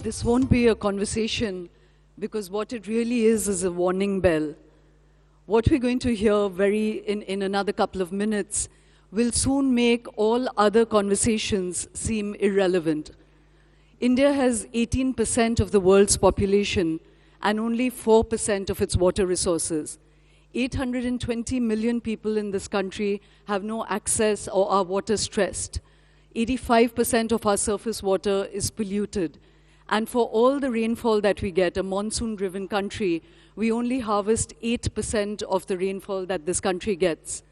This won't be a conversation because what it really is a warning bell. What we're going to hear in another couple of minutes will soon make all other conversations seem irrelevant. India has 18% of the world's population and only 4% of its water resources. 820 million people in this country have no access or are water stressed. 85% of our surface water is polluted. And for all the rainfall that we get, a monsoon-driven country, we only harvest 8% of the rainfall that this country gets.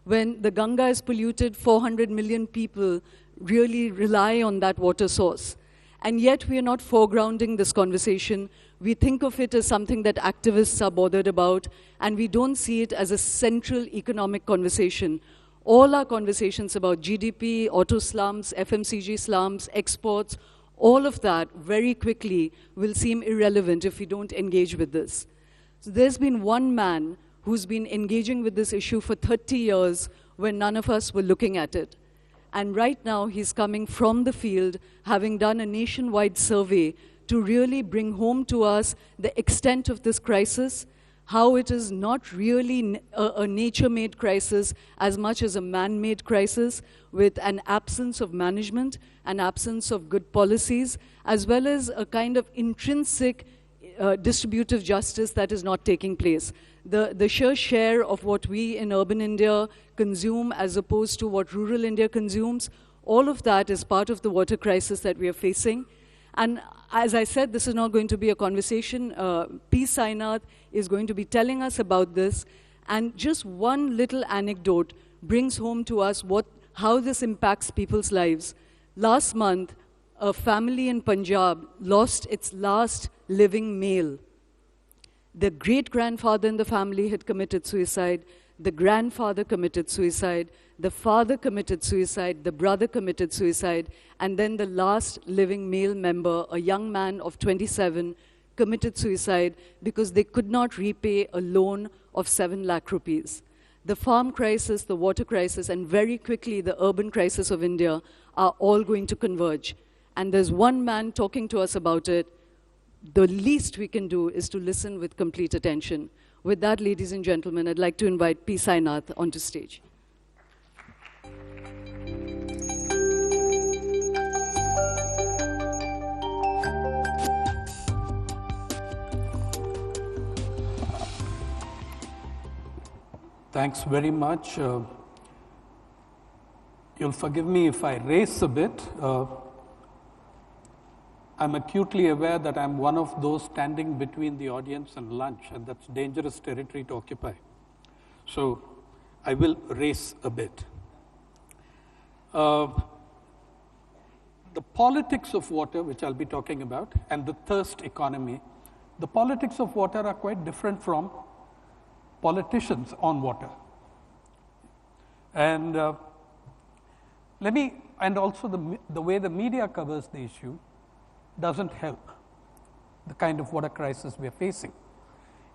When the Ganga is polluted, 400 million people really rely on that water source. And yet we are not foregrounding this conversation. We think of it as something that activists are bothered about, and we don't see it as a central economic conversation. All our conversations about GDP, auto slums, FMCG slums, exports, all of that very quickly will seem irrelevant if we don't engage with this. So there's been one man who's been engaging with this issue for 30 years when none of us were looking at it. And right now he's coming from the field, having done a nationwide survey to really bring home to us the extent of this crisis, how it is not really a nature-made crisis as much as a man-made crisis with an absence of management, an absence of good policies, as well as a kind of intrinsic distributive justice that is not taking place. The sheer share of what we in urban India consume as opposed to what rural India consumes, all of that is part of the water crisis that we are facing. And as I said, this is not going to be a conversation. P. Sainath is going to be telling us about this. And just one little anecdote brings home to us how this impacts people's lives. Last month, a family in Punjab lost its last living male. The great-grandfather in the family had committed suicide. The grandfather committed suicide. The father committed suicide. The brother committed suicide. And then the last living male member, a young man of 27, committed suicide because they could not repay a loan of 7 lakh rupees. The farm crisis, the water crisis, and very quickly the urban crisis of India are all going to converge. And there's one man talking to us about it. The least we can do is to listen with complete attention. With that, ladies and gentlemen, I'd like to invite P. Sainath onto stage. Thanks very much. You'll forgive me if I race a bit. I'm acutely aware that I'm one of those standing between the audience and lunch, and that's dangerous territory to occupy. So I will race a bit. The politics of water, which I'll be talking about, and the thirst economy, the politics of water are quite different from politicians on water. And also the way the media covers the issue doesn't help the kind of water crisis we are facing.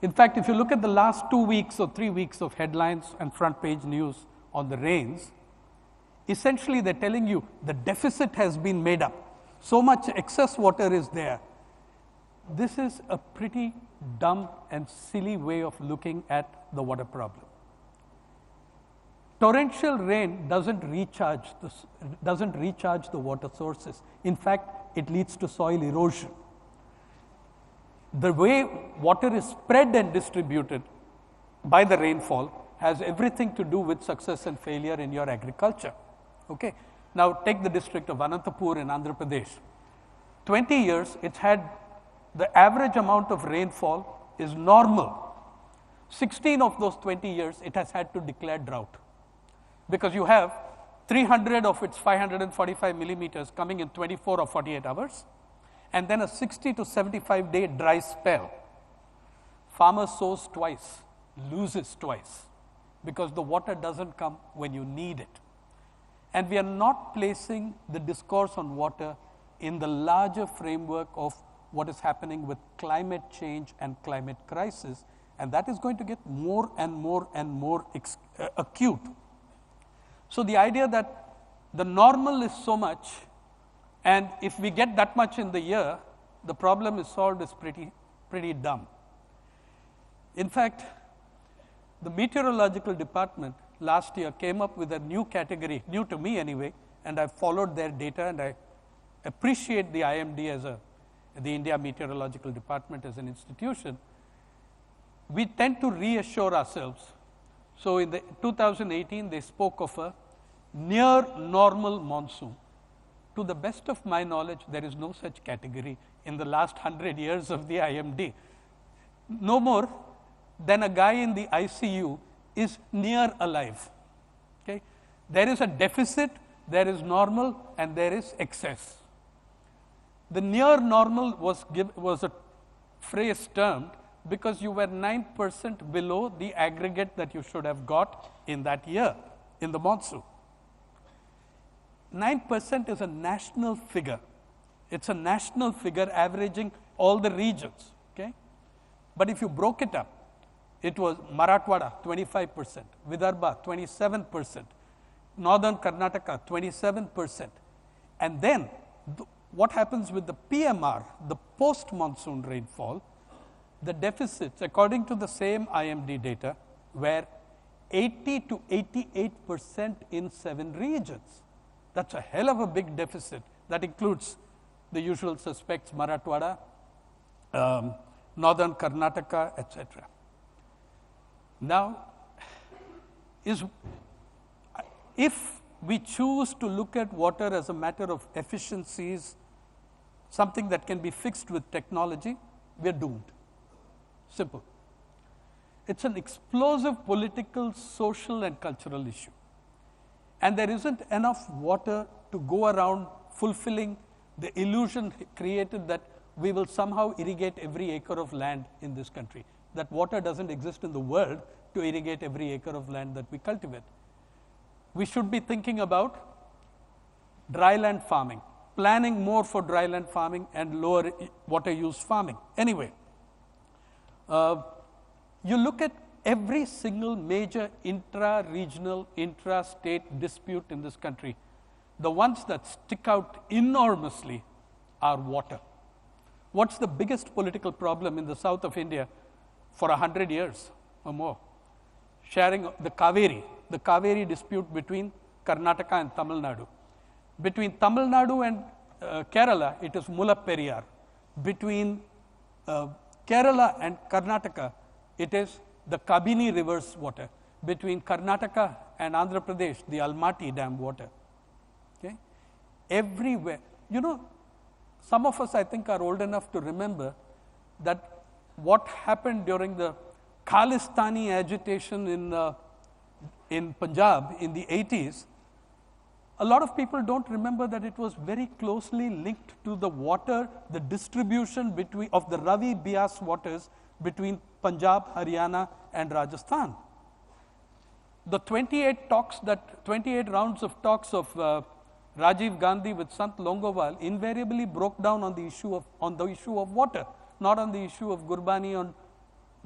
In fact, if you look at the last 2 weeks or 3 weeks of headlines and front page news on the rains, essentially they're telling you the deficit has been made up. So much excess water is there. This is a pretty dumb and silly way of looking at the water problem. Torrential rain doesn't recharge the water sources. In fact, it leads to soil erosion. The way water is spread and distributed by the rainfall has everything to do with success and failure in your agriculture. Okay. Now take the district of Anantapur in Andhra Pradesh. 20 years, it's had the average amount of rainfall is normal. 16 of those 20 years, it has had to declare drought. Because you have 300 of its 545 millimeters coming in 24 or 48 hours, and then a 60 to 75 day dry spell. Farmer sows twice, loses twice, because the water doesn't come when you need it. And we are not placing the discourse on water in the larger framework of what is happening with climate change and climate crisis, and that is going to get more and more and more acute. So the idea that the normal is so much, and if we get that much in the year, the problem is solved is pretty dumb. In fact, the meteorological department last year came up with a new category, new to me anyway, and I followed their data, and I appreciate the IMD as the India Meteorological Department as an institution. We tend to reassure ourselves. So in the 2018, they spoke of a near normal monsoon. To the best of my knowledge, there is no such category in the last 100 years of the IMD. No more than a guy in the ICU is near alive. Okay? There is a deficit, there is normal, and there is excess. The near normal was a phrase termed because you were 9% below the aggregate that you should have got in that year, in the monsoon. 9% is a national figure. It's a national figure averaging all the regions. Okay? But if you broke it up, it was Marathwada, 25%, Vidarbha, 27%, Northern Karnataka, 27%. And then, what happens with the PMR, the post-monsoon rainfall, the deficits, according to the same IMD data, were 80 to 88% in 7 regions. That's a hell of a big deficit. That includes the usual suspects, Marathwada, Northern Karnataka, etc. Now, if we choose to look at water as a matter of efficiencies, something that can be fixed with technology, we are doomed. Simple. It's an explosive political, social, and cultural issue. And there isn't enough water to go around fulfilling the illusion created that we will somehow irrigate every acre of land in this country. That water doesn't exist in the world to irrigate every acre of land that we cultivate. We should be thinking about dryland farming, planning more for dryland farming and lower water use farming. Anyway, you look at every single major intra-regional, intra-state dispute in this country, the ones that stick out enormously are water. What's the biggest political problem in the south of India for 100 years or more? Sharing the Kaveri dispute between Karnataka and Tamil Nadu. Between Tamil Nadu and Kerala, it is Mullaperiyar. Between Kerala and Karnataka, it is the Kabini River's water. Between Karnataka and Andhra Pradesh, the Almaty Dam water. Okay? Everywhere. You know, some of us, I think, are old enough to remember that what happened during the Khalistani agitation in Punjab in the 80s, a lot of people don't remember that it was very closely linked to the water, the distribution of the Ravi Bias waters between Punjab, Haryana, and Rajasthan. The 28 rounds of talks of Rajiv Gandhi with Sant Longowal invariably broke down on the issue of water, not on the issue of Gurbani on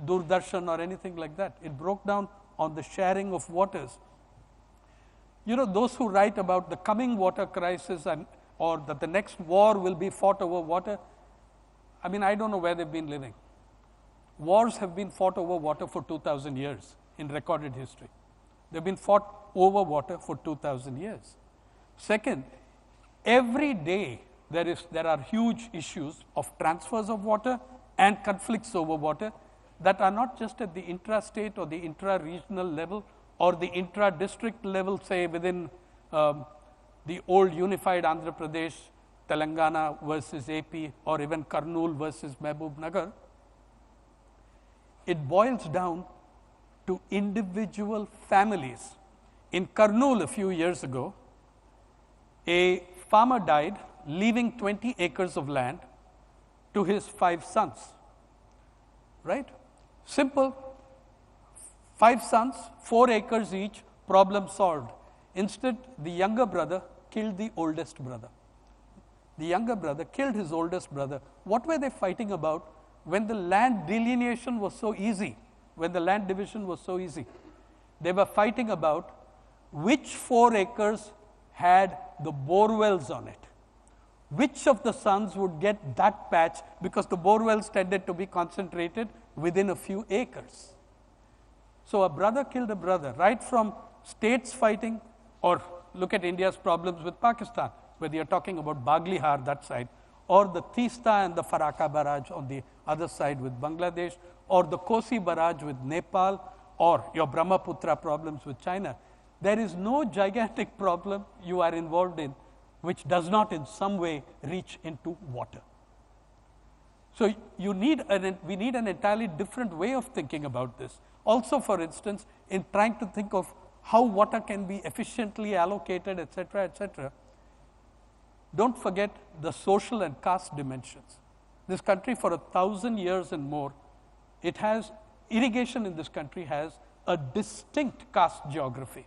Doordarshan or anything like that. It broke down on the sharing of waters. You know, those who write about the coming water crisis or that the next war will be fought over water, I mean, I don't know where they've been living. Wars have been fought over water for 2,000 years in recorded history. They've been fought over water for 2,000 years. Second, every day there are huge issues of transfers of water and conflicts over water that are not just at the intrastate or the intra-regional level or the intra-district level, say within the old unified Andhra Pradesh, Telangana versus AP, or even Kurnool versus Mehboob Nagar. It boils down to individual families. In Kurnool a few years ago, a farmer died, leaving 20 acres of land to his 5 sons. Right? Simple. 5 sons, 4 acres each, problem solved. Instead, the younger brother killed the oldest brother. The younger brother killed his oldest brother. What were they fighting about when the land delineation was so easy, when the land division was so easy? They were fighting about which 4 acres had the bore wells on it, which of the sons would get that patch, because the bore wells tended to be concentrated within a few acres. So a brother killed a brother, right from states fighting, or look at India's problems with Pakistan, whether you're talking about Baglihar, that side, or the Teesta and the Farakka barrage on the other side with Bangladesh, or the Kosi barrage with Nepal, or your Brahmaputra problems with China. There is no gigantic problem you are involved in which does not in some way reach into water. So we need an entirely different way of thinking about this. Also, for instance, in trying to think of how water can be efficiently allocated, etc., etc., don't forget the social and caste dimensions. This country for 1,000 years and more, irrigation in this country has a distinct caste geography.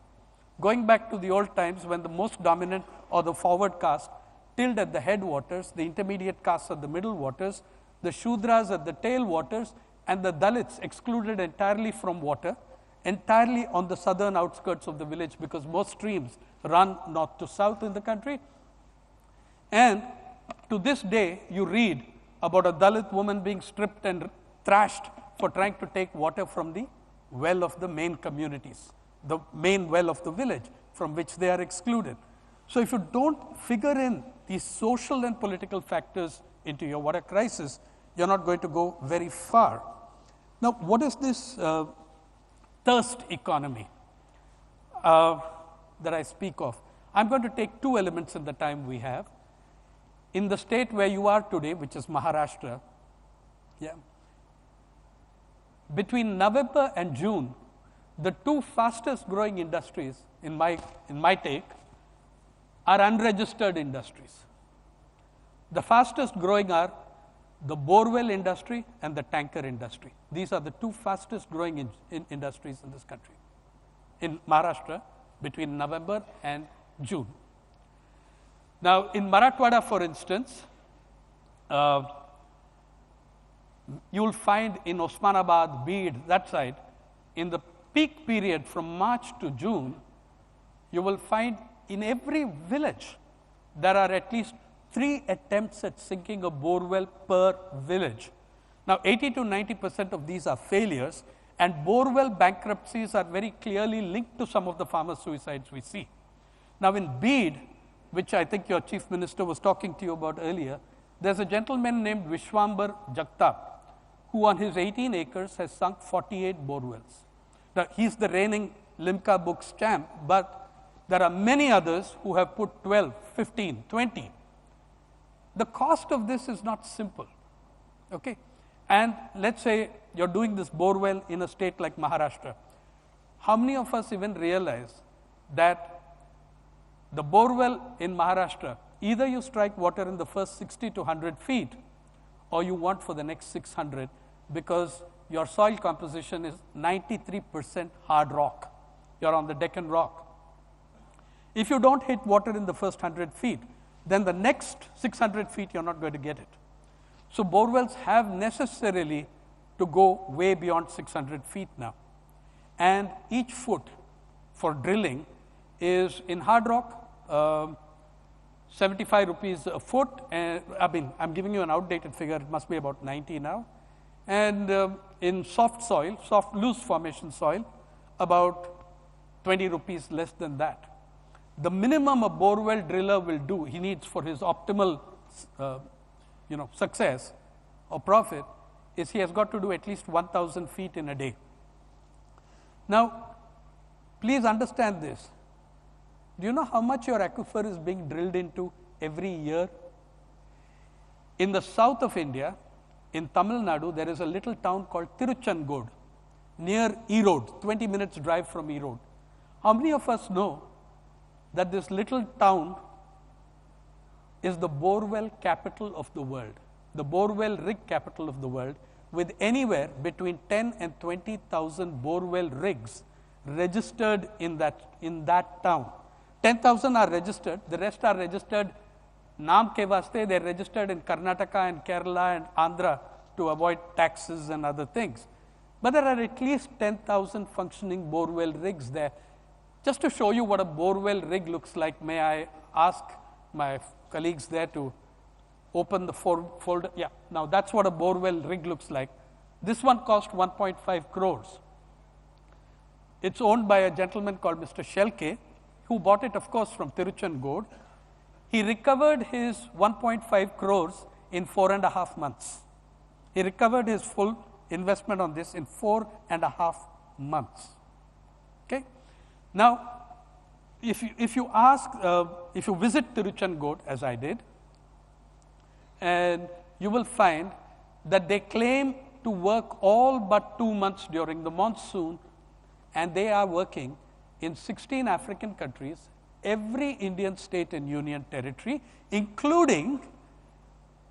Going back to the old times when the most dominant or the forward caste tilled at the headwaters, the intermediate castes at the middle waters, the Shudras at the tail waters, and the Dalits excluded entirely from water, entirely on the southern outskirts of the village, because most streams run north to south in the country. And to this day, you read about a Dalit woman being stripped and thrashed for trying to take water from the well of the main communities, the main well of the village from which they are excluded. So if you don't figure in these social and political factors into your water crisis, you're not going to go very far. Now, what is this thirst economy that I speak of? I'm going to take two elements in the time we have. In the state where you are today, which is Maharashtra, between November and June, the two fastest growing industries in my take are unregistered industries. The fastest growing are the borewell industry and the tanker industry. These are the two fastest growing industries in this country, in Maharashtra, between November and June. Now, in Marathwada, for instance, you will find in Osmanabad, Beed, that side, in the peak period from March to June, you will find in every village there are at least 3 attempts at sinking a borewell per village. Now, 80 to 90% of these are failures, and borewell bankruptcies are very clearly linked to some of the farmer suicides we see. Now, in Beed, which I think your chief minister was talking to you about earlier, there's a gentleman named Vishwambar Jagtap, who on his 18 acres has sunk 48 borewells. Now, he's the reigning Limca Books champ, but there are many others who have put 12, 15, 20. The cost of this is not simple, okay? And let's say you're doing this borewell in a state like Maharashtra. How many of us even realize that the borewell in Maharashtra, either you strike water in the first 60 to 100 feet, or you want for the next 600, because your soil composition is 93% hard rock. You're on the Deccan rock. If you don't hit water in the first 100 feet, then the next 600 feet you're not going to get it. So borewells have necessarily to go way beyond 600 feet now. And each foot for drilling is in hard rock, 75 rupees a foot. I'm giving you an outdated figure, it must be about 90 now. And in soft soil, soft loose formation soil, about 20 rupees less than that. The minimum a borewell driller will do, he needs for his optimal success or profit, is he has got to do at least 1,000 feet in a day. Now, please understand this. Do you know how much your aquifer is being drilled into every year? In the south of India, in Tamil Nadu, there is a little town called Tiruchangod, near Erode, 20 minutes drive from Erode. How many of us know that this little town is the borewell capital of the world, the borewell rig capital of the world, with anywhere between 10 and 20,000 borewell rigs registered in that town. 10,000 are registered, the rest are registered naam ke vaste, they're registered in Karnataka and Kerala and Andhra to avoid taxes and other things. But there are at least 10,000 functioning borewell rigs there. Just to show you what a borewell rig looks like, may I ask my colleagues there to open the folder. Yeah, now that's what a borewell rig looks like. This one cost 1.5 crores. It's owned by a gentleman called Mr. Shelke, who bought it, of course, from Tiruchengood. He recovered his 1.5 crores in 4.5 months. He recovered his full investment on this in 4.5 months. Okay. Now, if you visit Tiruchengood, as I did, and you will find that they claim to work all but 2 months during the monsoon, and they are working in 16 African countries, every Indian state and union territory, including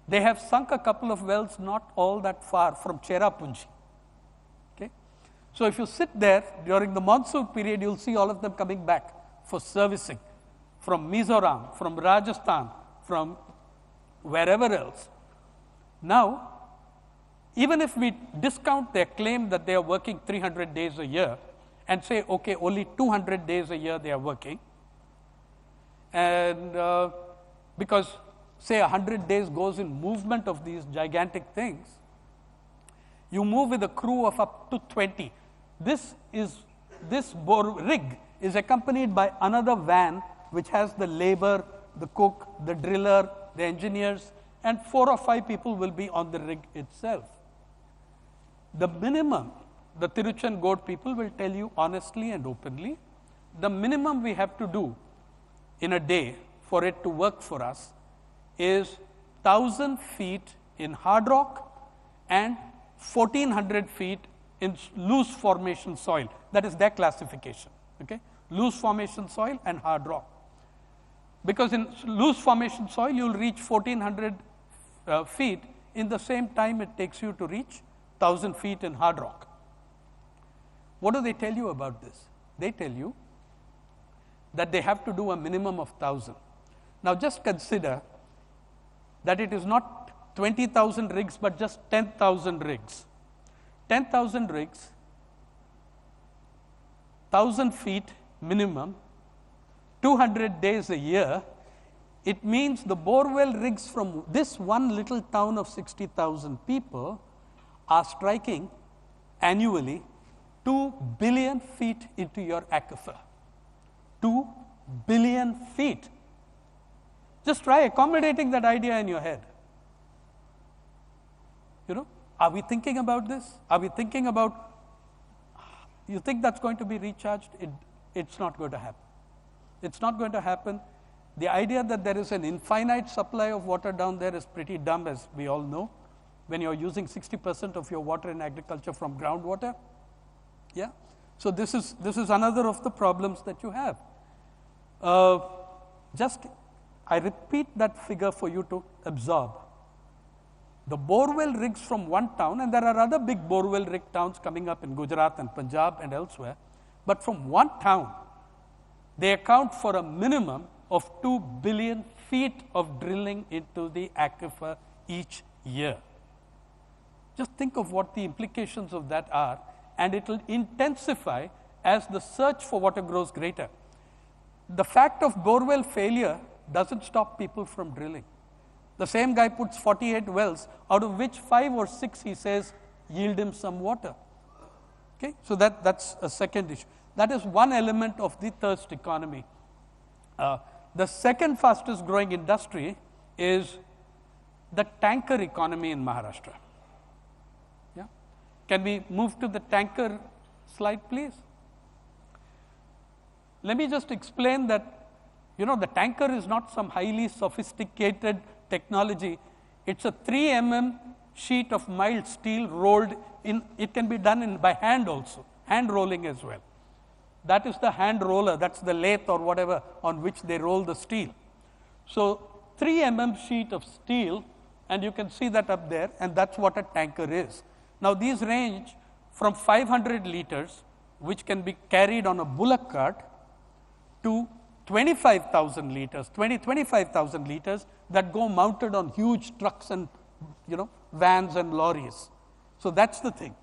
they have sunk a couple of wells not all that far from Cherrapunji. Okay? So if you sit there during the monsoon period, you'll see all of them coming back for servicing from Mizoram, from Rajasthan, from wherever else. Now, even if we discount their claim that they are working 300 days a year and say, okay, only 200 days a year they are working, and because say 100 days goes in movement of these gigantic things, you move with a crew of up to 20. This rig is accompanied by another van which has the labor, the cook, the driller, the engineers, and 4 or 5 people will be on the rig itself. The minimum, the Tiruchengood people will tell you honestly and openly, the minimum we have to do in a day for it to work for us is 1,000 feet in hard rock and 1,400 feet in loose formation soil. That is their classification. Okay? Loose formation soil and hard rock. Because in loose formation soil, you will reach 1,400 feet in the same time it takes you to reach 1,000 feet in hard rock. What do they tell you about this? They tell you that they have to do a minimum of 1,000. Now just consider that it is not 20,000 rigs, but just 10,000 rigs. 10,000 rigs, 1,000 feet minimum, 200 days a year. It means the borewell rigs from this one little town of 60,000 people are striking annually 2 billion feet into your aquifer. 2 billion feet. Just try accommodating that idea in your head. You know, are we thinking about this? Are we thinking about, you think that's going to be recharged? It's not going to happen. It's not going to happen. The idea that there is an infinite supply of water down there is pretty dumb, as we all know, when you're using 60% of your water in agriculture from groundwater. Yeah. So this is another of the problems that you have. I repeat that figure for you to absorb. The borewell rigs from one town, and there are other big borewell rig towns coming up in Gujarat and Punjab and elsewhere, but from one town, they account for a minimum of 2 billion feet of drilling into the aquifer each year. Just think of what the implications of that are, and it will intensify as the search for water grows greater. The fact of borewell failure doesn't stop people from drilling. The same guy puts 48 wells, out of which 5 or 6, he says, yield him some water. Okay? So that's a second issue. That is one element of the thirst economy. The second fastest growing industry is the tanker economy in Maharashtra. Yeah? Can we move to the tanker slide, please? Let me just explain that, you know, the tanker is not some highly sophisticated technology. It's a 3 mm sheet of mild steel rolled in. It can be done by hand also, hand rolling as well. That is the hand roller, that's the lathe or whatever on which they roll the steel. So 3 mm sheet of steel, and you can see that up there, and that's what a tanker is. Now these range from 500 liters, which can be carried on a bullock cart, to 25,000 liters, 25,000 liters that go mounted on huge trucks and, you know, vans and lorries. So that's the thing.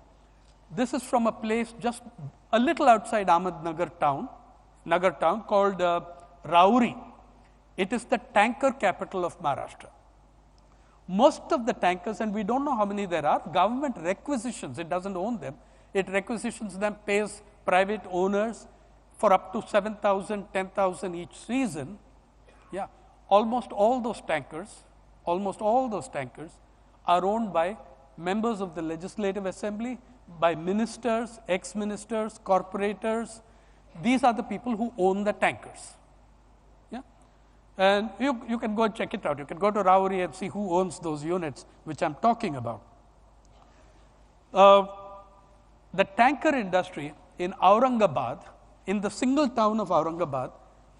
This is from a place just a little outside Ahmednagar town called Rauri. It is the tanker capital of Maharashtra. most of the tankers, and we don't know how many there are, government requisitions, it doesn't own them, it requisitions them, pays private owners for up to 7,000, 10,000 each season. Yeah, almost all those tankers are owned by members of the Legislative Assembly, by ministers, ex-ministers, corporators. These are the people who own the tankers. Yeah? And you can go and check it out. You can go to Rauri and see who owns those units which I'm talking about. The tanker industry in Aurangabad, in the single town of Aurangabad,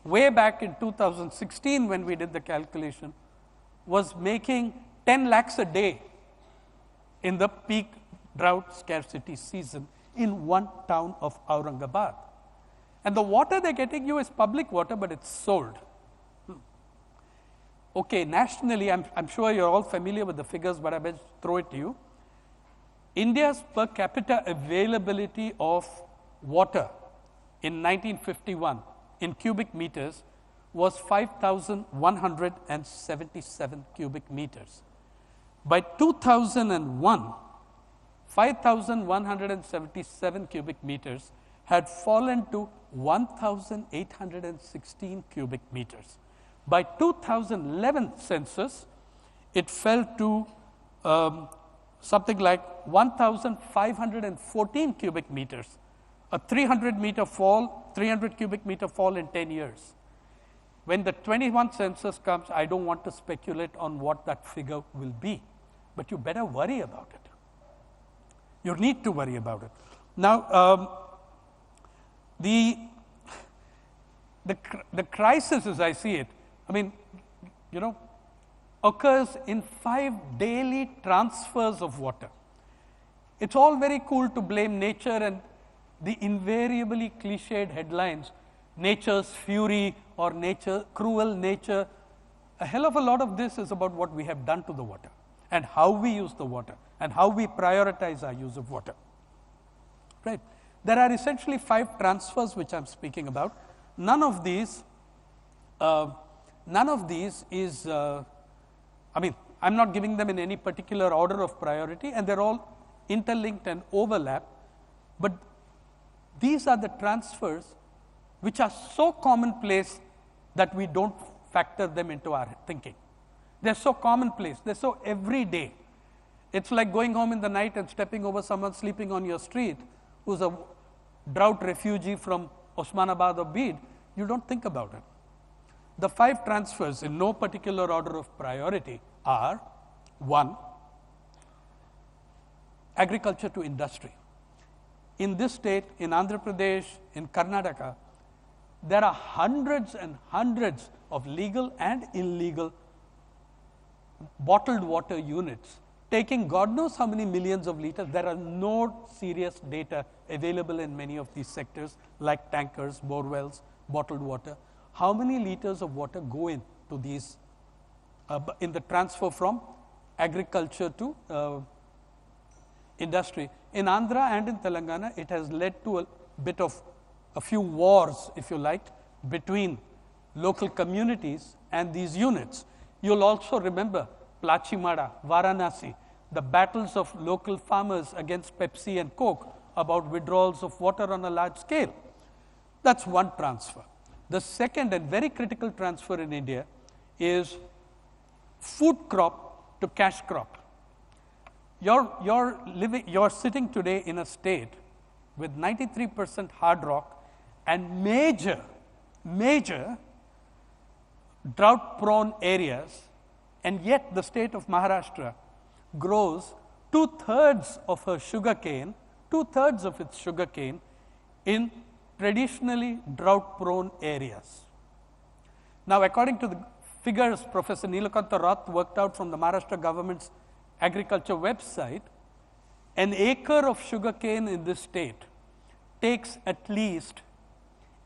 way back in 2016 when we did the calculation, was making 10 lakhs a day in the peak drought scarcity season in one town of Aurangabad. And the water they're getting you is public water, but it's sold. Okay, nationally, I'm sure you're all familiar with the figures, but I will throw it to you. India's per capita availability of water in 1951 in cubic meters was 5,177 cubic meters. By 2001, 5,177 cubic meters had fallen to 1,816 cubic meters. By 2011 census, it fell to something like 1,514 cubic meters, a 300 cubic meter fall in 10 years. When the 21 census comes, I don't want to speculate on what that figure will be, but you better worry about it. You need to worry about it. Now, the crisis, as I see it, I mean, occurs in 5 daily transfers of water. It's all very cool to blame nature and the invariably cliched headlines, nature's fury or cruel nature. A hell of a lot of this is about what we have done to the water and how we use the water and how we prioritize our use of water. Right? There are essentially 5 transfers which I'm speaking about. None of these is, I'm not giving them in any particular order of priority, and they're all interlinked and overlap. But these are the transfers which are so commonplace that we don't factor them into our thinking. They're so commonplace, they're so everyday. It's like going home in the night and stepping over someone sleeping on your street who's a drought refugee from Osmanabad or Bid. You don't think about it. The 5 transfers in no particular order of priority are: 1, agriculture to industry. In this state, in Andhra Pradesh, in Karnataka, there are hundreds and hundreds of legal and illegal bottled water units taking God knows how many millions of liters. There are no serious data available in many of these sectors like tankers, bore wells, bottled water. How many liters of water go into these in the transfer from agriculture to industry? In Andhra and in Telangana, it has led to a few wars, if you like, between local communities and these units. You'll also remember Plachimada, Varanasi, the battles of local farmers against Pepsi and Coke about withdrawals of water on a large scale. That's one transfer. The second and very critical transfer in India is food crop to cash crop. You're sitting today in a state with 93% hard rock and major drought-prone areas, and yet the state of Maharashtra grows 2/3 of its sugar cane in traditionally drought-prone areas. Now, according to the figures Professor Nilakanta Roth worked out from the Maharashtra government's agriculture website, an acre of sugar cane in this state takes at least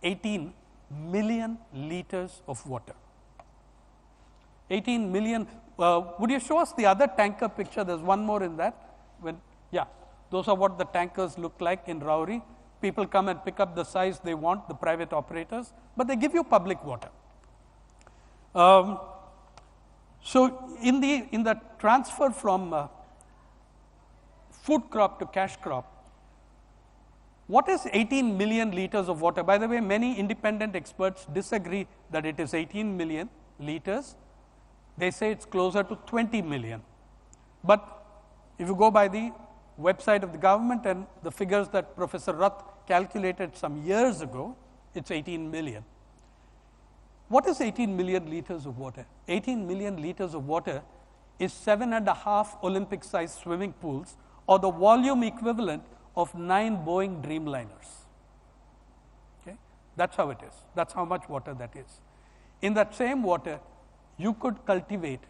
18 million liters of water. 18 million. Would you show us the other tanker picture? There's one more in that. Those are what the tankers look like in Rauri. People come and pick up the size they want, the private operators, but they give you public water. So in the transfer from food crop to cash crop, what is 18 million liters of water? By the way, many independent experts disagree that it is 18 million liters. They say it's closer to 20 million. But if you go by the website of the government and the figures that Professor Rath calculated some years ago, it's 18 million. What is 18 million liters of water? 18 million liters of water is 7.5 Olympic-sized swimming pools, or the volume equivalent of 9 Boeing Dreamliners. Okay? That's how it is. That's how much water that is. In that same water, you could cultivate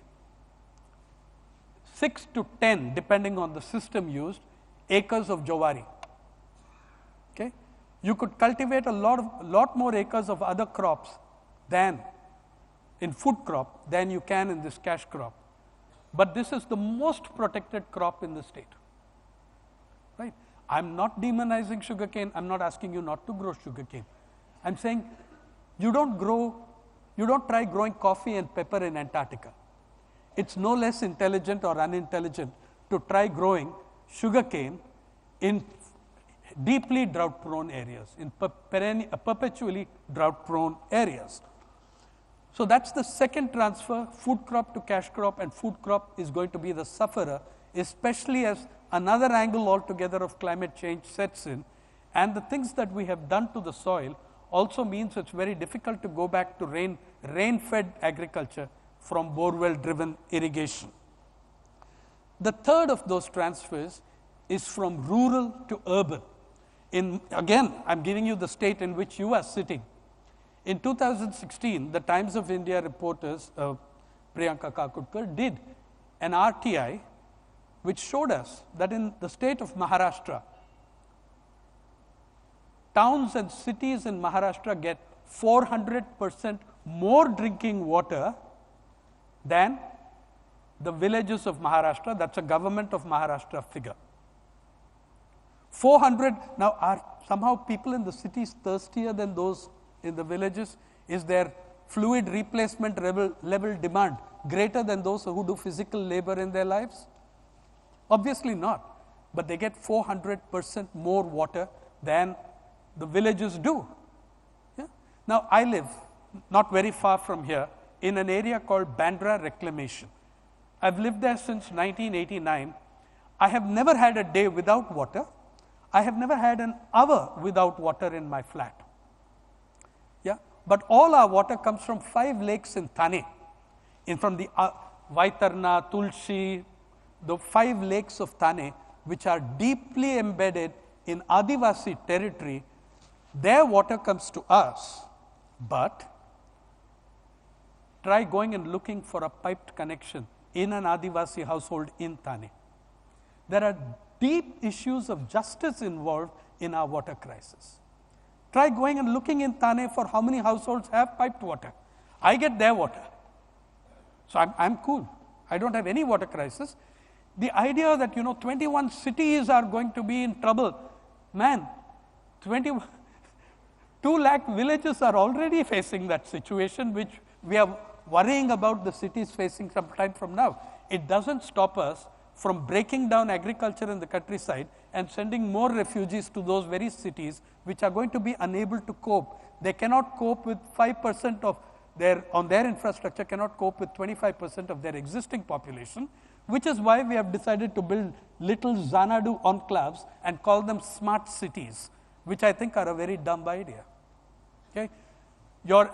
6 to 10, depending on the system used, acres of jowari. Okay? You could cultivate a lot more acres of other crops than in food crop than you can in this cash crop. But this is the most protected crop in the state. Right? I'm not demonizing sugarcane. I'm not asking you not to grow sugarcane. I'm saying you don't try growing coffee and pepper in Antarctica. It's no less intelligent or unintelligent to try growing sugarcane in deeply drought-prone areas, in perpetually drought-prone areas. So that's the second transfer, food crop to cash crop, and food crop is going to be the sufferer, especially as another angle altogether of climate change sets in. And the things that we have done to the soil also means it's very difficult to go back to rain-fed agriculture from borewell-driven irrigation. The third of those transfers is from rural to urban. Again, I'm giving you the state in which you are sitting. In 2016, the Times of India reporters, Priyanka Kakurkar, did an RTI which showed us that in the state of Maharashtra, towns and cities in Maharashtra get 400% more drinking water than the villages of Maharashtra. That's a government of Maharashtra figure. 400, now are somehow people in the cities thirstier than those in the villages? Is their fluid replacement level demand greater than those who do physical labor in their lives? Obviously not, but they get 400% more water than the villages do. Yeah? Now, I live not very far from here in an area called Bandra Reclamation. I've lived there since 1989. I have never had a day without water. I have never had an hour without water in my flat. Yeah? But all our water comes from 5 lakes in Thane, from the Vaitarna, Tulsi, the 5 lakes of Thane, which are deeply embedded in Adivasi territory. Their water comes to us, but try going and looking for a piped connection in an Adivasi household in Thane. There are deep issues of justice involved in our water crisis. Try going and looking in Thane for how many households have piped water. I get their water. So I'm cool. I don't have any water crisis. The idea that 21 cities are going to be in trouble, man, 2 lakh villages are already facing that situation, which we are worrying about the cities facing some time from now. It doesn't stop us from breaking down agriculture in the countryside and sending more refugees to those very cities which are going to be unable to cope. They cannot cope with 5% of their infrastructure, cannot cope with 25% of their existing population, which is why we have decided to build little Xanadu enclaves and call them smart cities, which I think are a very dumb idea. Okay? Your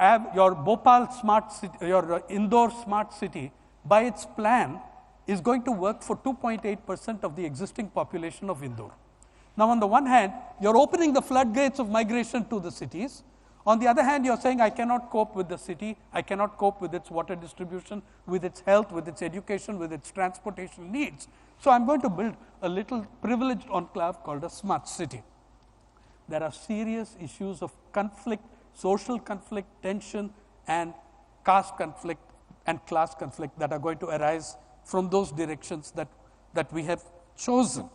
Bhopal smart city, your Indore smart city, by its plan, is going to work for 2.8% of the existing population of Indore. Now, on the one hand, you're opening the floodgates of migration to the cities. On the other hand, you're saying, I cannot cope with the city, I cannot cope with its water distribution, with its health, with its education, with its transportation needs. So I'm going to build a little privileged enclave called a smart city. There are serious issues of conflict, social conflict, tension, and caste conflict and class conflict that are going to arise from those directions that we have chosen.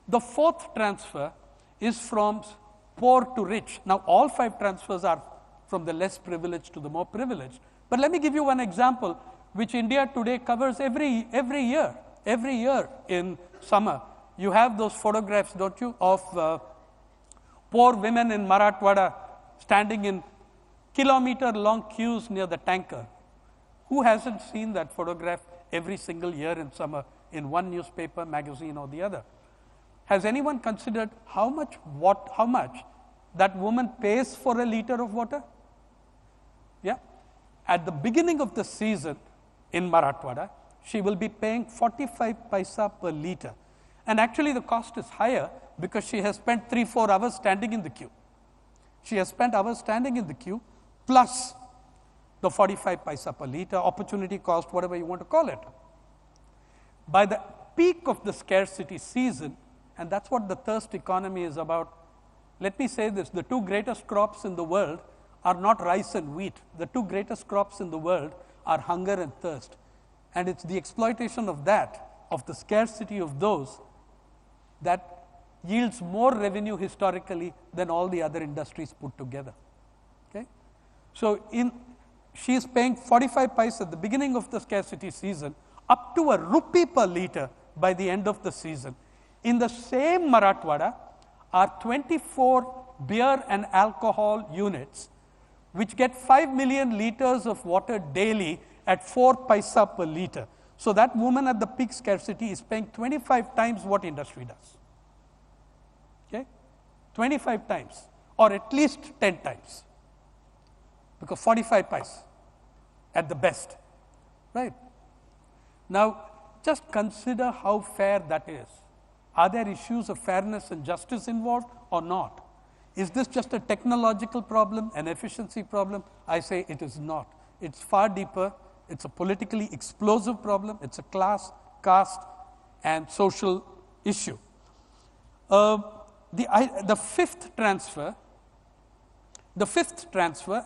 The fourth transfer is from poor to rich. Now, all 5 transfers are from the less privileged to the more privileged. But let me give you one example which India today covers every year. Every year in summer, you have those photographs, don't you, of poor women in Marathwada standing in kilometer-long queues near the tanker. Who hasn't seen that photograph every single year in summer in one newspaper, magazine or the other? Has anyone considered how much that woman pays for a liter of water? Yeah. At the beginning of the season in Marathwada, she will be paying 45 paisa per liter. And actually the cost is higher because she has spent 3-4 hours standing in the queue. She has spent hours standing in the queue plus the 45 paisa per liter, opportunity cost, whatever you want to call it. By the peak of the scarcity season, and that's what the thirst economy is about. Let me say this, the two greatest crops in the world are not rice and wheat. The two greatest crops in the world are hunger and thirst. And it's the exploitation of that, of the scarcity of those, that yields more revenue historically than all the other industries put together. Okay? So she is paying 45 paisa at the beginning of the scarcity season, up to a rupee per liter by the end of the season. In the same Marathwada are 24 beer and alcohol units, which get 5 million liters of water daily at 4 paisa per liter. So that woman at the peak scarcity is paying 25 times what industry does. Okay? 25 times, or at least 10 times, because 45 paisa at the best, right? Now, just consider how fair that is. Are there issues of fairness and justice involved or not? Is this just a technological problem, an efficiency problem? I say it is not. It's far deeper. It's a politically explosive problem. It's a class, caste, and social issue. The fifth transfer,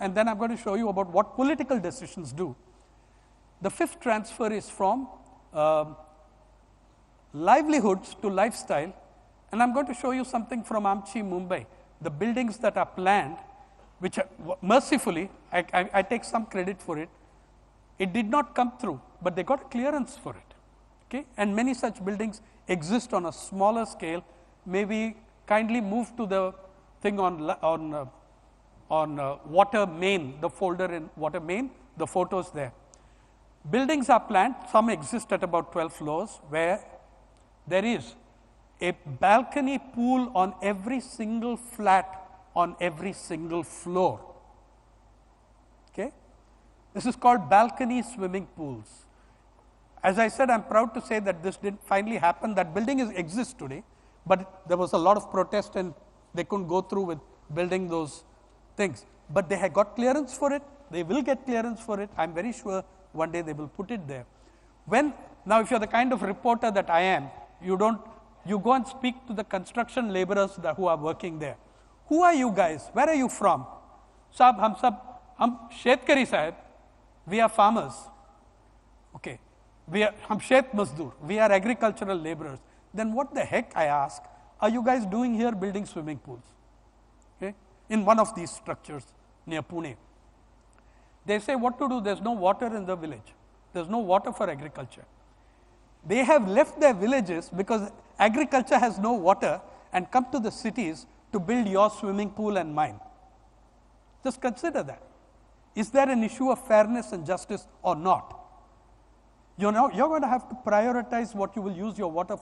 and then I'm going to show you about what political decisions do. The fifth transfer is from livelihoods to lifestyle, and I'm going to show you something from Amchi, Mumbai. The buildings that are planned, which are, mercifully, I take some credit for it. It did not come through, but they got a clearance for it. Okay? And many such buildings exist on a smaller scale. Maybe kindly move to the thing on water main, the folder in water main, the photos there. Buildings are planned, some exist at about 12 floors, where there is a balcony pool on every single flat on every single floor. Okay? This is called balcony swimming pools. As I said, I'm proud to say that this didn't finally happen. That building exists today, but there was a lot of protest and they couldn't go through with building those things. But they had got clearance for it. They will get clearance for it. I'm very sure one day they will put it there. Now, if you're the kind of reporter that I am, you go and speak to the construction laborers who are working there. Who are you guys? Where are you from? Sahab, hum shetkari sahib, we are farmers. Okay. Hum shet mazdoor, we are agricultural laborers. Then what the heck, I ask, are you guys doing here building swimming pools? Okay. In one of these structures near Pune. They say what to do, there's no water in the village. There's no water for agriculture. They have left their villages because agriculture has no water and come to the cities to build your swimming pool and mine. Just consider that. Is there an issue of fairness and justice or not? You're going to have to prioritize what you will use your water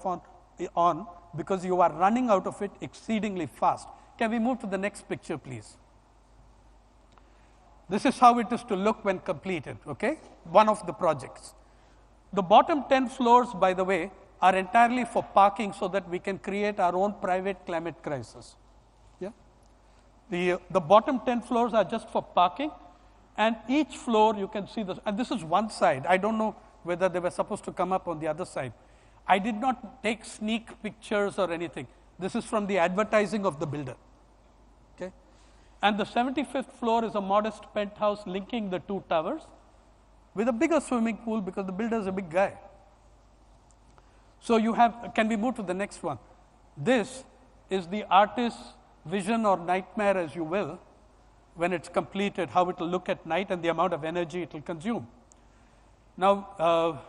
on because you are running out of it exceedingly fast. Can we move to the next picture, please? This is how it is to look when completed, okay? One of the projects. The bottom 10 floors, by the way, are entirely for parking so that we can create our own private climate crisis. Yeah? The bottom 10 floors are just for parking, and each floor you can see this, and this is one side. I don't know whether they were supposed to come up on the other side. I did not take sneak pictures or anything. This is from the advertising of the builder. Okay? And the 75th floor is a modest penthouse linking the two towers with a bigger swimming pool because the builder is a big guy. So you have, can we move to the next one? This is the artist's vision or nightmare, as you will, when it's completed, how it will look at night and the amount of energy it will consume. Now,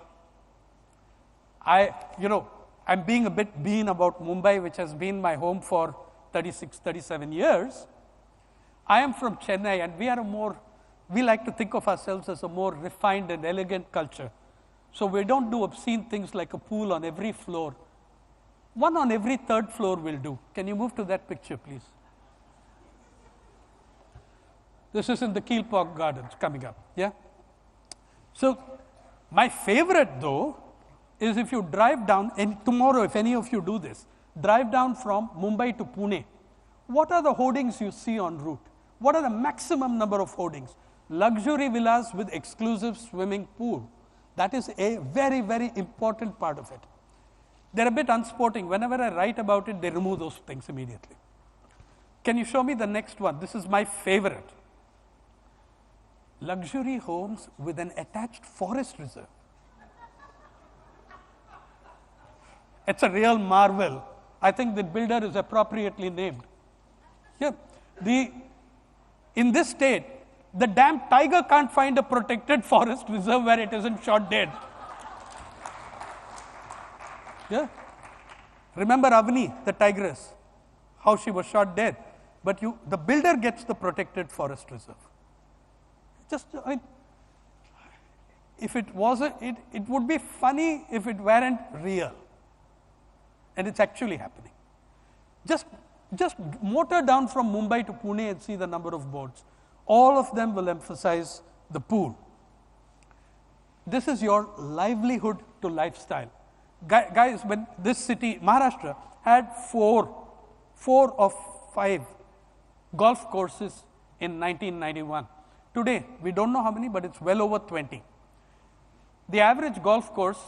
I'm being a bit mean about Mumbai, which has been my home for 36, 37 years. I am from Chennai, and we like to think of ourselves as a more refined and elegant culture. So we don't do obscene things like a pool on every floor. One on every third floor will do. Can you move to that picture, please? This is in the Keel Park Gardens coming up. Yeah. So my favorite, though, is if you drive down, and tomorrow, if any of you do this, drive down from Mumbai to Pune. What are the hoardings you see en route? What are the maximum number of hoardings? Luxury villas with exclusive swimming pool. That is a very, very important part of it. They're a bit unsporting. Whenever I write about it, they remove those things immediately. Can you show me the next one? This is my favorite. Luxury homes with an attached forest reserve. It's a real marvel. I think the builder is appropriately named. Yeah. In this state, the damn tiger can't find a protected forest reserve where it isn't shot dead. Yeah. Remember Avni, the tigress, how she was shot dead. But the builder gets the protected forest reserve. If it wasn't, it would be funny if it weren't real. And it's actually happening. Just motor down from Mumbai to Pune and see the number of boards. All of them will emphasize the pool. This is your livelihood to lifestyle. Guys, when this city, Maharashtra, had four of 5 golf courses in 1991. Today, we don't know how many, but it's well over 20. The average golf course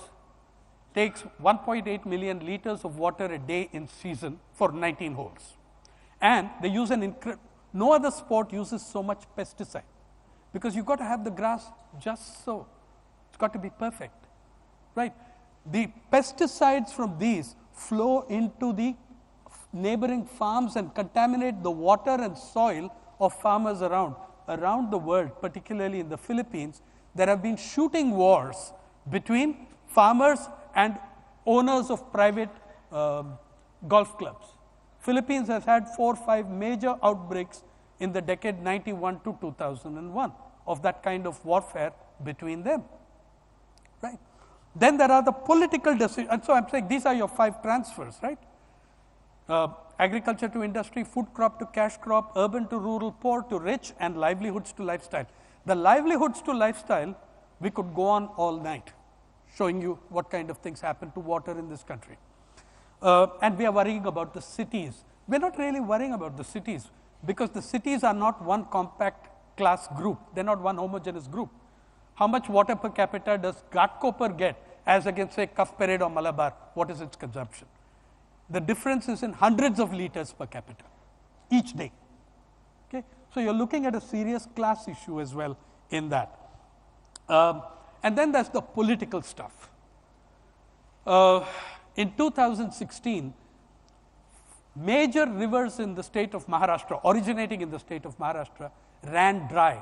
takes 1.8 million liters of water a day in season for 19 holes. And they use no other sport uses so much pesticide, because you've got to have the grass just so. It's got to be perfect, right? The pesticides from these flow into the neighboring farms and contaminate the water and soil of farmers around the world, particularly in the Philippines. There have been shooting wars between farmers and owners of private golf clubs. Philippines has had 4 or 5 major outbreaks in the decade 91 to 2001 of that kind of warfare between them, right? Then there are the political decisions, and so I'm saying these are your 5 transfers, right? Agriculture to industry, food crop to cash crop, urban to rural, poor to rich, and livelihoods to lifestyle. The livelihoods to lifestyle, we could go on all night, showing you what kind of things happen to water in this country. And we are worrying about the cities. We're not really worrying about the cities, because the cities are not one compact class group. They're not one homogeneous group. How much water per capita does Ghatkopar get as against, say, Cuff Parade or Malabar? What is its consumption? The difference is in hundreds of liters per capita each day. Okay? So you're looking at a serious class issue as well in that. And then there's the political stuff. In 2016, major rivers in the state of Maharashtra, originating in the state of Maharashtra, ran dry.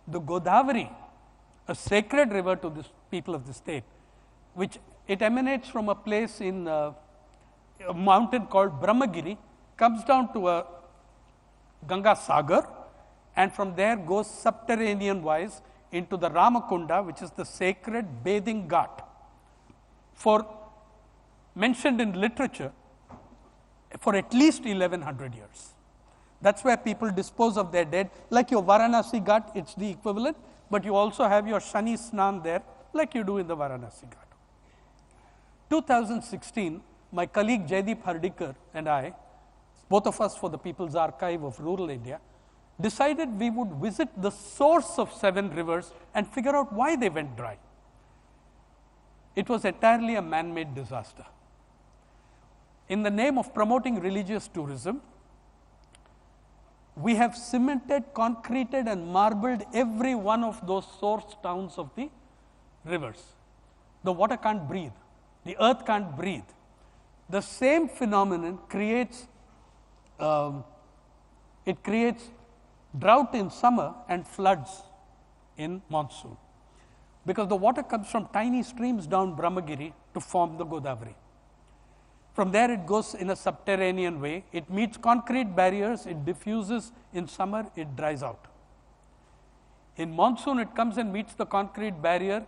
The Godavari, a sacred river to the people of the state, which it emanates from a place in a mountain called Brahmagiri, comes down to a Ganga Sagar, and from there goes subterranean wise into the Ramakunda, which is the sacred bathing ghat, mentioned in literature for at least 1100 years. That's where people dispose of their dead, like your Varanasi Ghat, it's the equivalent, but you also have your Shani Snan there, like you do in the Varanasi Ghat. 2016, my colleague Jaideep Hardikar and I, both of us for the People's Archive of Rural India, decided we would visit the source of 7 rivers and figure out why they went dry. It was entirely a man-made disaster. In the name of promoting religious tourism, we have cemented, concreted, and marbled every one of those source towns of the rivers. The water can't breathe. The earth can't breathe. The same phenomenon creates drought in summer and floods in monsoon. because the water comes from tiny streams down Brahmagiri to form the Godavari. From there it goes in a subterranean way, it meets concrete barriers, it diffuses in summer, it dries out. In monsoon it comes and meets the concrete barrier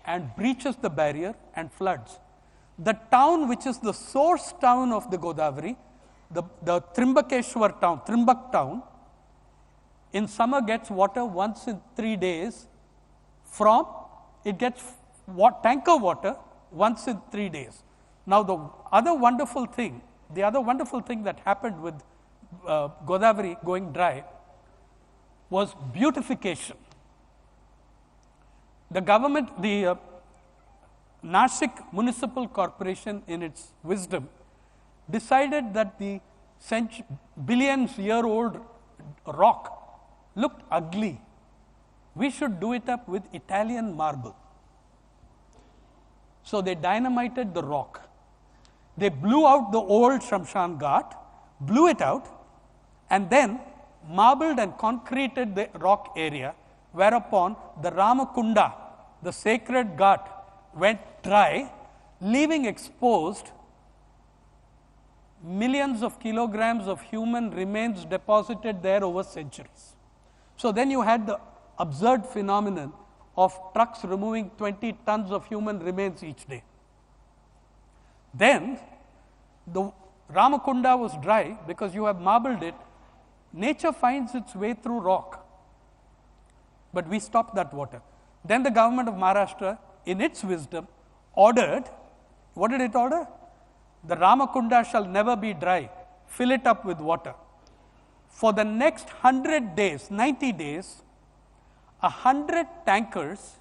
and breaches the barrier and floods. The town which is the source town of the Godavari, the Trimbakeshwar town, Trimbak town, in summer gets water once in 3 days from, it gets tanker water once in 3 days. Now the other wonderful thing that happened with Godavari going dry was beautification. The government, the Nashik Municipal Corporation in its wisdom decided that the billions-year-old rock looked ugly. We should do it up with Italian marble. So they dynamited the rock. They blew out the old Shamshan Ghat, blew it out, and then marbled and concreted the rock area, whereupon the Ramakunda, the sacred Ghat, went dry, leaving exposed millions of kilograms of human remains deposited there over centuries. So then you had the absurd phenomenon of trucks removing 20 tons of human remains each day. Then the Ramakunda was dry because you have marbled it. Nature finds its way through rock, but we stopped that water. Then the government of Maharashtra, in its wisdom, ordered, what did it order? The Ramakunda shall never be dry, fill it up with water. For the next 100 days, 90 days, 100 tankers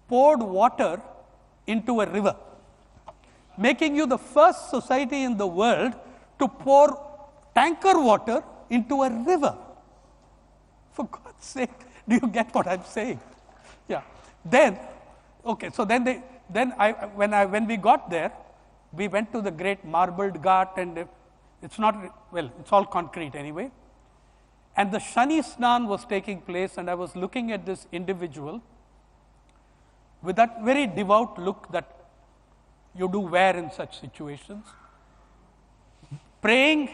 poured water into a river, making you the first society in the world to pour tanker water into a river. For God's sake, do you get what I'm saying? Yeah. Then, okay, so then when we got there, we went to the great marbled Ghat, and it's all concrete anyway. And the Shani Snan was taking place, and I was looking at this individual with that very devout look that you do wear in such situations, praying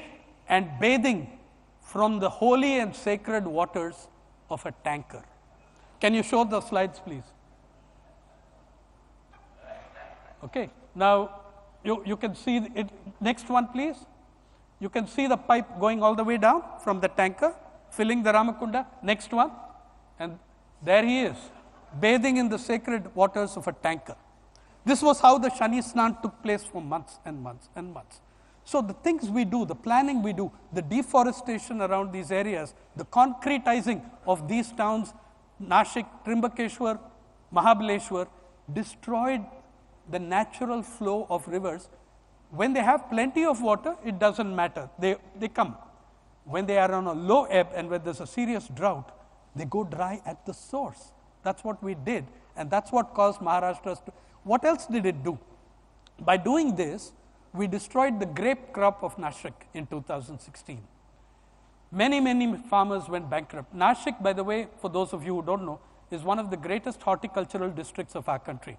and bathing from the holy and sacred waters of a tanker. Can you show the slides, please? Okay. Now, you can see it. Next one, please. You can see the pipe going all the way down from the tanker, filling the Ramakunda. Next one. And there he is, bathing in the sacred waters of a tanker. This was how the Shani Snan took place for months and months and months. So the things we do, the planning we do, the deforestation around these areas, the concretizing of these towns, Nashik, Trimbakeshwar, Mahabaleshwar, destroyed the natural flow of rivers. When they have plenty of water, it doesn't matter. They come. When they are on a low ebb and when there's a serious drought, they go dry at the source. That's what we did, and that's what caused Maharashtra's. What else did it do? By doing this, we destroyed the grape crop of Nashik in 2016. Many farmers went bankrupt. Nashik, by the way, for those of you who don't know, is one of the greatest horticultural districts of our country.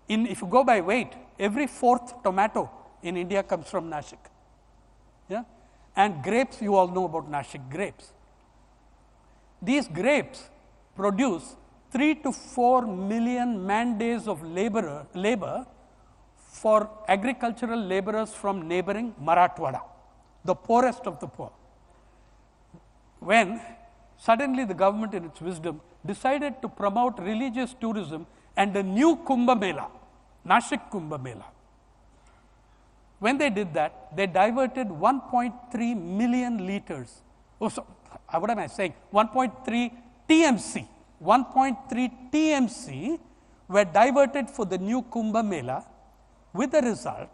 If you go by weight, every fourth tomato in India comes from Nashik. Yeah? And grapes, you all know about Nashik grapes. These grapes produce 3 to 4 million man days of labor for agricultural laborers from neighboring Marathwada, the poorest of the poor. When suddenly the government in its wisdom decided to promote religious tourism and a new Kumbh Mela, Nashik Kumbh Mela. When they did that, they diverted 1.3 million liters. What am I saying? 1.3 TMC. 1.3 TMC were diverted for the new Kumbh Mela, with the result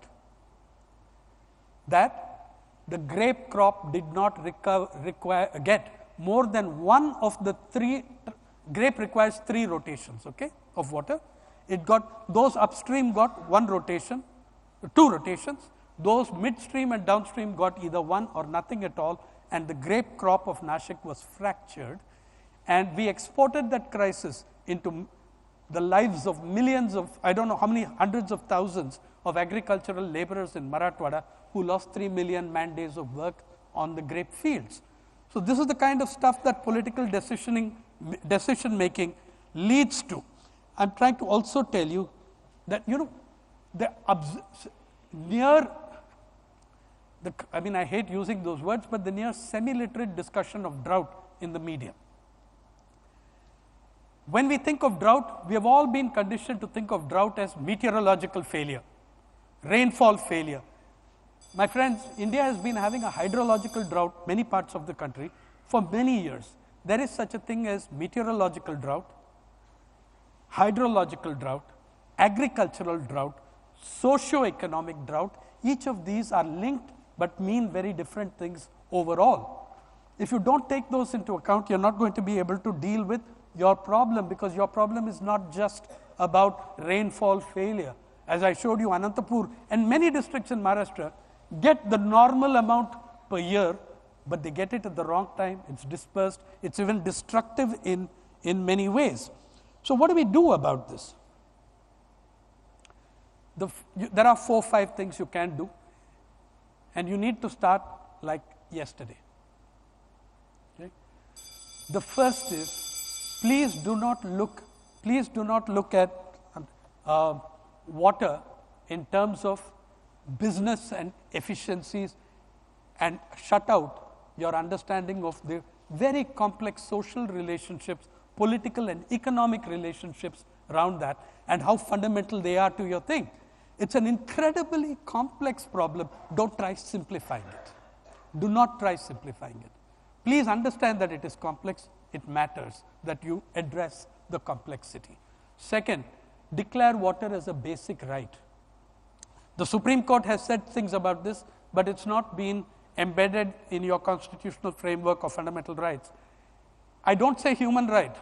that the grape crop did not get more than one of the 3. Grape requires 3 rotations, okay, of water. It got, those upstream got 1 rotation, 2 rotations. Those midstream and downstream got either 1 or nothing at all, and the grape crop of Nashik was fractured. And we exported that crisis into the lives of millions of, I don't know how many hundreds of thousands of agricultural laborers in Marathwada who lost 3 million man days of work on the grape fields. So this is the kind of stuff that political decision making leads to. I'm trying to also tell you that, you know, I hate using those words, but the near semi-literate discussion of drought in the media. When we think of drought, we have all been conditioned to think of drought as meteorological failure, rainfall failure. My friends, India has been having a hydrological drought, many parts of the country, for many years. There is such a thing as meteorological drought, hydrological drought, agricultural drought, socio-economic drought. Each of these are linked but mean very different things overall. If you don't take those into account, you're not going to be able to deal with your problem, because your problem is not just about rainfall failure. As I showed you, Anantapur and many districts in Maharashtra get the normal amount per year, but they get it at the wrong time. It's dispersed. It's even destructive in many ways. So what do we do about this? There are 4 or 5 things you can do, and you need to start like yesterday. Okay? The first is, please do not look at water in terms of business and efficiencies and shut out your understanding of the very complex social relationships, political and economic relationships around that, and how fundamental they are to your thing. It's an incredibly complex problem. Don't try simplifying it. Do not try simplifying it. Please understand that it is complex. It matters that you address the complexity. Second, declare water as a basic right. The Supreme Court has said things about this, but it's not been embedded in your constitutional framework of fundamental rights. I don't say human right.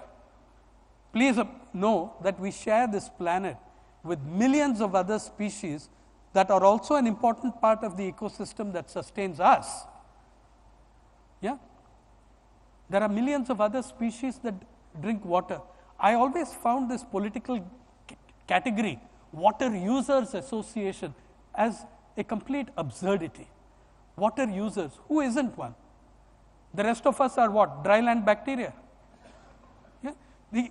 Please know that we share this planet with millions of other species that are also an important part of the ecosystem that sustains us. Yeah? There are millions of other species that drink water. I always found this political category, Water Users Association, as a complete absurdity. Water users, who isn't one? The rest of us are what? Dryland bacteria. Yeah? The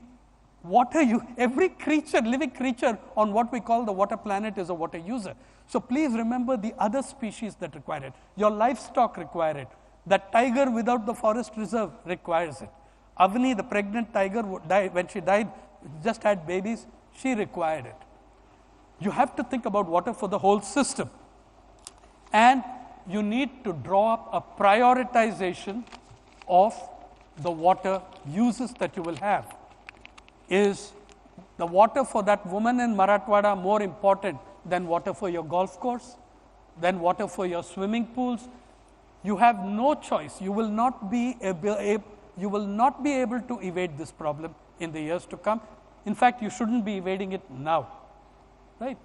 water, every creature, living creature on what we call the water planet is a water user. So please remember the other species that require it. Your livestock require it. That tiger without the forest reserve requires it. Avni, the pregnant tiger, when she died, just had babies, she required it. You have to think about water for the whole system. And you need to draw up a prioritization of the water uses that you will have. Is the water for that woman in Marathwada more important than water for your golf course, than water for your swimming pools? You have no choice. You will not be able to evade this problem in the years to come. In fact, you shouldn't be evading it now. Right?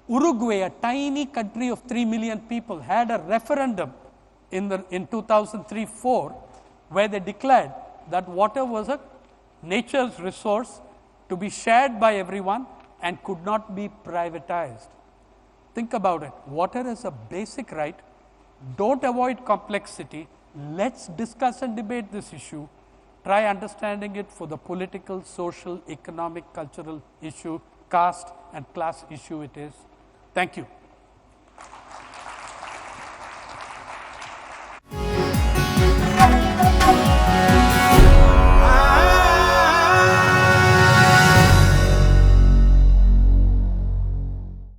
Uruguay, a tiny country of 3 million people, had a referendum in 2003-04 where they declared that water was a nature's resource to be shared by everyone and could not be privatized. Think about it. Water is a basic right. Don't avoid complexity. Let's discuss and debate this issue. Try understanding it for the political, social, economic, cultural issue, caste and class issue it is. Thank you.